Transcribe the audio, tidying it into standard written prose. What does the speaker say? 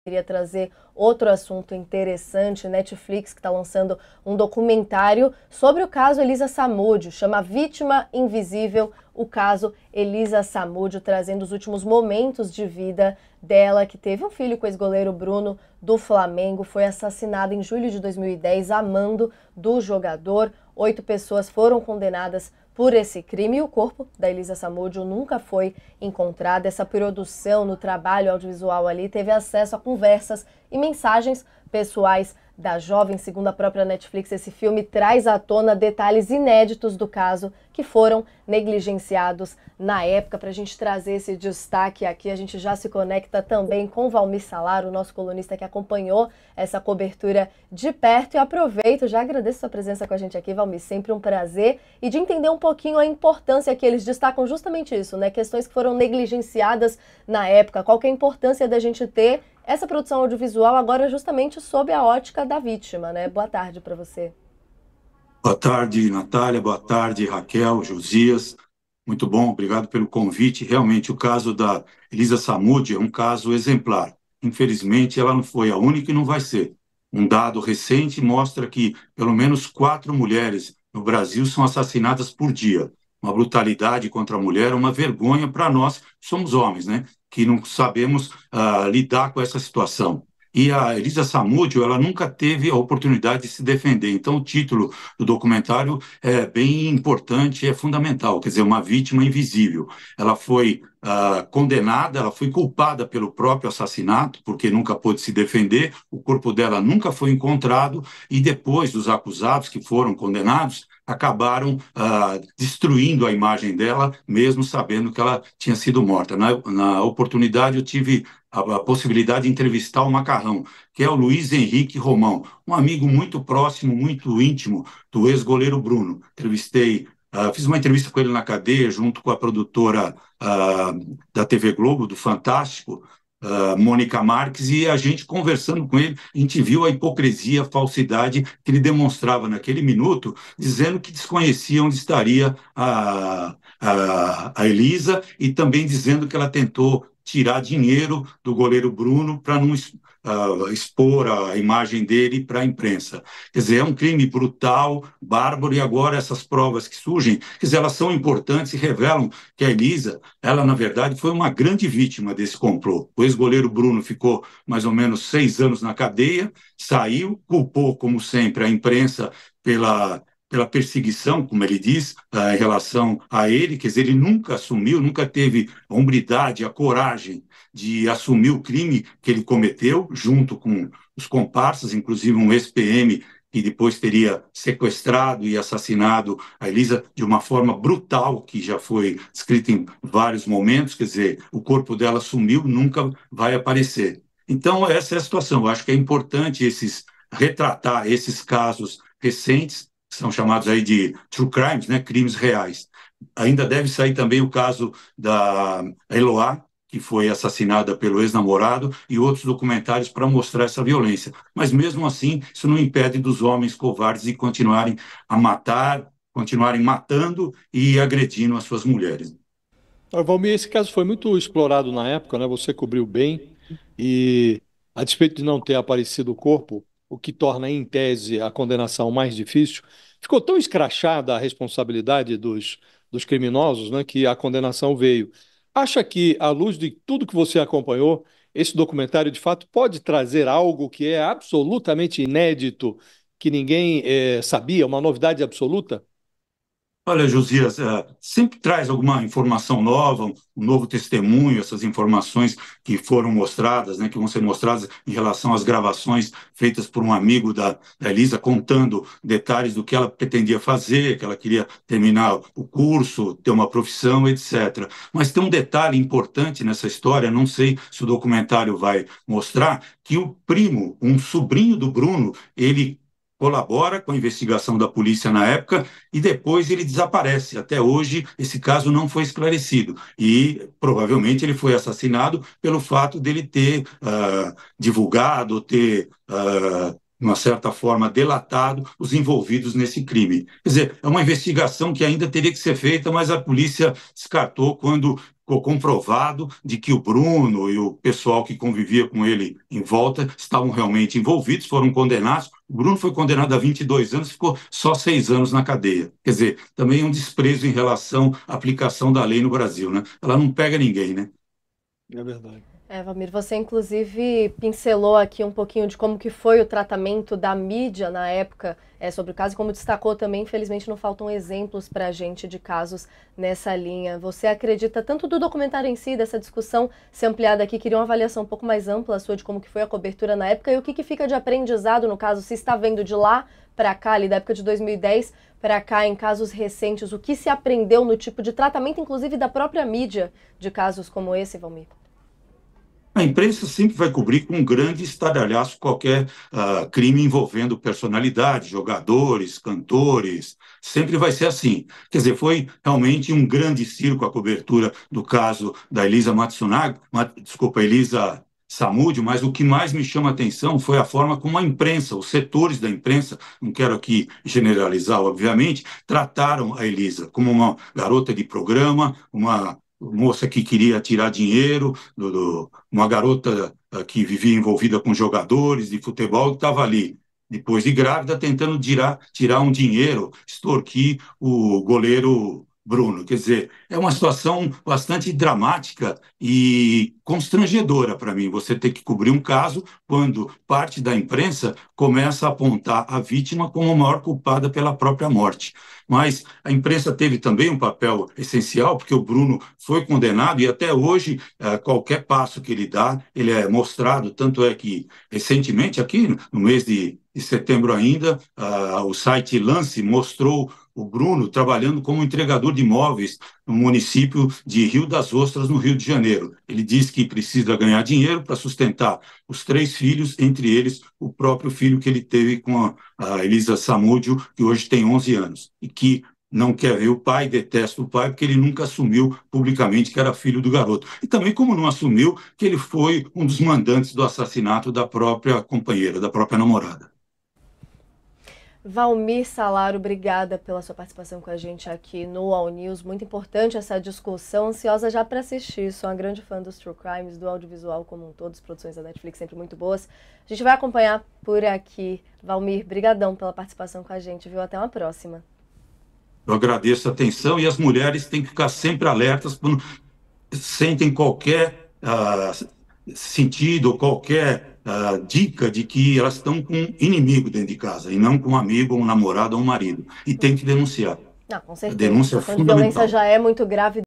Queria trazer outro assunto interessante. Netflix que está lançando um documentário sobre o caso Elisa Samúdio, chama Vítima Invisível, o caso Elisa Samúdio, trazendo os últimos momentos de vida dela, que teve um filho com o ex-goleiro Bruno do Flamengo, foi assassinada em julho de 2010 a mando do jogador. 8 pessoas foram condenadas por esse crime e o corpo da Elisa Samúdio nunca foi encontrado. Essa produção no trabalho audiovisual ali teve acesso a conversas e mensagens pessoais da jovem. Segundo a própria Netflix, esse filme traz à tona detalhes inéditos do caso que foram negligenciados na época. Para a gente trazer esse destaque aqui, a gente já se conecta também com Valmir Salar, o nosso colunista que acompanhou essa cobertura de perto. E aproveito, já agradeço sua presença com a gente aqui, Valmir, sempre um prazer. E de entender um pouquinho a importância que eles destacam justamente isso, né? Questões que foram negligenciadas na época. Qual que é a importância da gente ter essa produção audiovisual agora justamente sob a ótica da vítima, né? Boa tarde para você. Boa tarde, Natália. Boa tarde, Raquel, Josias. Muito bom, obrigado pelo convite. Realmente, o caso da Elisa Samúdio é um caso exemplar. Infelizmente, ela não foi a única e não vai ser. Um dado recente mostra que pelo menos 4 mulheres no Brasil são assassinadas por dia. Uma brutalidade contra a mulher, uma vergonha para nós, que somos homens, né? Que não sabemos lidar com essa situação. E a Elisa Samúdio, ela nunca teve a oportunidade de se defender. Então, o título do documentário é bem importante, é fundamental, quer dizer, uma vítima invisível. Ela foi condenada, ela foi culpada pelo próprio assassinato, porque nunca pôde se defender, o corpo dela nunca foi encontrado, e depois dos acusados que foram condenados, acabaram destruindo a imagem dela, mesmo sabendo que ela tinha sido morta. Na oportunidade, eu tive a possibilidade de entrevistar o Macarrão, que é o Luiz Henrique Romão, um amigo muito próximo, muito íntimo do ex-goleiro Bruno. Fiz uma entrevista com ele na cadeia, junto com a produtora da TV Globo, do Fantástico, Mônica Marques, e a gente conversando com ele, a gente viu a hipocrisia, a falsidade que ele demonstrava naquele minuto, dizendo que desconhecia onde estaria a Elisa e também dizendo que ela tentou tirar dinheiro do goleiro Bruno para não expor a imagem dele para a imprensa. Quer dizer, é um crime brutal, bárbaro, e agora essas provas que surgem, quer dizer, elas são importantes e revelam que a Elisa, ela, na verdade, foi uma grande vítima desse complô. O ex-goleiro Bruno ficou mais ou menos 6 anos na cadeia, saiu, culpou, como sempre, a imprensa pela perseguição, como ele diz, em relação a ele, quer dizer, ele nunca assumiu, nunca teve a hombridade, a coragem de assumir o crime que ele cometeu, junto com os comparsas, inclusive um ex-PM que depois teria sequestrado e assassinado a Elisa de uma forma brutal, que já foi descrita em vários momentos, quer dizer, o corpo dela sumiu, nunca vai aparecer. Então, essa é a situação. Eu acho que é importante retratar esses casos recentes, que são chamados aí de true crimes, né, crimes reais. Ainda deve sair também o caso da Eloá, que foi assassinada pelo ex-namorado, e outros documentários para mostrar essa violência. Mas, mesmo assim, isso não impede dos homens covardes de continuarem a matar, continuarem matando e agredindo as suas mulheres. Valmir, esse caso foi muito explorado na época, né? Você cobriu bem e, a despeito de não ter aparecido o corpo, o que torna, em tese, a condenação mais difícil, ficou tão escrachada a responsabilidade dos criminosos, né, que a condenação veio. Acha que, à luz de tudo que você acompanhou, esse documentário, de fato, pode trazer algo que é absolutamente inédito, que ninguém sabia, uma novidade absoluta? Olha, Josias, sempre traz alguma informação nova, um novo testemunho, essas informações que foram mostradas, né, que vão ser mostradas em relação às gravações feitas por um amigo da Elisa, contando detalhes do que ela pretendia fazer, que ela queria terminar o curso, ter uma profissão, etc. Mas tem um detalhe importante nessa história, não sei se o documentário vai mostrar, que o primo, um sobrinho do Bruno, ele colabora com a investigação da polícia na época e depois ele desaparece. Até hoje, esse caso não foi esclarecido e provavelmente ele foi assassinado pelo fato dele ter divulgado, ter de uma certa forma, delatado os envolvidos nesse crime. Quer dizer, é uma investigação que ainda teria que ser feita, mas a polícia descartou quando ficou comprovado de que o Bruno e o pessoal que convivia com ele em volta estavam realmente envolvidos, foram condenados. O Bruno foi condenado a 22 anos, ficou só 6 anos na cadeia. Quer dizer, também um desprezo em relação à aplicação da lei no Brasil, né? Ela não pega ninguém, né? É verdade. Valmir, você inclusive pincelou aqui um pouquinho de como que foi o tratamento da mídia na época sobre o caso, como destacou também, infelizmente não faltam exemplos para a gente de casos nessa linha. Você acredita tanto do documentário em si, dessa discussão ser ampliada aqui, queria uma avaliação um pouco mais ampla sua de como que foi a cobertura na época e o que fica de aprendizado no caso, se está vendo de lá para cá, ali da época de 2010 para cá, em casos recentes, o que se aprendeu no tipo de tratamento, inclusive da própria mídia, de casos como esse, Valmir? A imprensa sempre vai cobrir com um grande estardalhaço qualquer crime envolvendo personalidades, jogadores, cantores, sempre vai ser assim. Quer dizer, foi realmente um grande circo a cobertura do caso da Elisa Elisa Samúdio, mas o que mais me chama a atenção foi a forma como a imprensa, os setores da imprensa, não quero aqui generalizar, obviamente, trataram a Elisa como uma garota de programa, uma moça que queria tirar dinheiro, uma garota que vivia envolvida com jogadores de futebol, que estava ali, depois de grávida, tentando tirar um dinheiro, extorquir o goleiro Bruno. Quer dizer, é uma situação bastante dramática e constrangedora para mim, você ter que cobrir um caso quando parte da imprensa começa a apontar a vítima como a maior culpada pela própria morte. Mas a imprensa teve também um papel essencial, porque o Bruno foi condenado e até hoje qualquer passo que ele dá, ele é mostrado, tanto é que recentemente, aqui no mês de setembro ainda, o site Lance mostrou o Bruno trabalhando como entregador de imóveis no município de Rio das Ostras, no Rio de Janeiro. Ele diz que precisa ganhar dinheiro para sustentar os 3 filhos, entre eles o próprio filho que ele teve com a Elisa Samúdio, que hoje tem 11 anos, e que não quer ver o pai, detesta o pai, porque ele nunca assumiu publicamente que era filho do garoto. E também como não assumiu que ele foi um dos mandantes do assassinato da própria companheira, da própria namorada. Valmir Salaro, obrigada pela sua participação com a gente aqui no All News. Muito importante essa discussão, ansiosa já para assistir. Sou uma grande fã dos True Crimes, do audiovisual como um todo, as produções da Netflix sempre muito boas. A gente vai acompanhar por aqui. Valmir, brigadão pela participação com a gente, viu? Até uma próxima. Eu agradeço a atenção e as mulheres têm que ficar sempre alertas quando sentem qualquer sentido, qualquer dica de que elas estão com um inimigo dentro de casa e não com um amigo, um namorado ou um marido. E tem que denunciar. Não, com certeza. A denúncia é A situação de violência fundamental. já é muito grave.